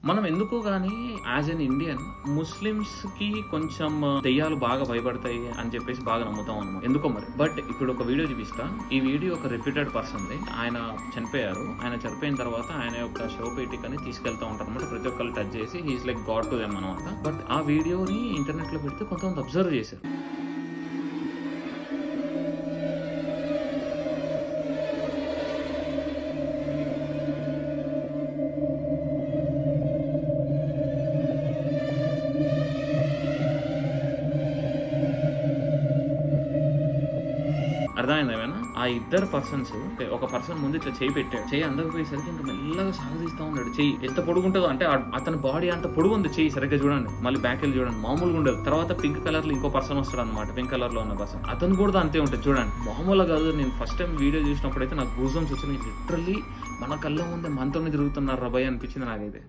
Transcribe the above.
మనం ఎందుకో గానీ యాజ్ ఎన్ ఇండియన్ ముస్లిమ్స్ కి కొంచెం దెయ్యాలు బాగా భయపడతాయి అని చెప్పేసి బాగా నమ్ముతాం అన్నమాట. ఎందుకో మరి. బట్ ఇప్పుడు ఒక వీడియో చూపిస్తా. ఈ వీడియో ఒక రిపీటెడ్ పర్సన్ ది. ఆయన చనిపోయారు. ఆయన చనిపోయిన తర్వాత ఆయన యొక్క శవపేటిక అని తీసుకెళ్తా ఉంటారు అనమాట. ప్రతి ఒక్కరు టచ్ చేసి he's like God to them అనమాట. బట్ ఆ వీడియోని ఇంటర్నెట్ లో పెడితే కొంతమంది అబ్జర్వ్ చేశారు. అర్థమైంది ఏమైనా? ఆ ఇద్దరు పర్సన్స్, ఒక పర్సన్ ముందు ఇట్లా చేయి పెట్టాడు. చేయి అందకపోయేసరికి ఇంకా మెల్లగా సాగదీస్తా ఉన్నాడు. చెయ్యి ఎంత పొడుగుంటుందో అంటే అతని బాడీ అంత పొడుగు ఉంది. చెయ్యి సరిగ్గా చూడండి, మళ్ళీ బ్యాక్ వెళ్ళి చూడండి, మామూలుగా ఉండదు. తర్వాత పింక్ కలర్ లో ఇంకో పర్సన్ వస్తాడు అనమాట. పింక్ కలర్ లో ఉన్న పర్సన్, అతను కూడా అంతే ఉంటుంది చూడండి. మామూలుగా కాదు. నేను ఫస్ట్ టైం వీడియో చూసినప్పుడు అయితే నాకు గూస్ బంప్స్ వచ్చినాయి. లిటరల్లీ మన కళ్ళ ముందే మనతోనే తిరుగుతున్నారు రబాయ్ అనిపించింది నాకైతే.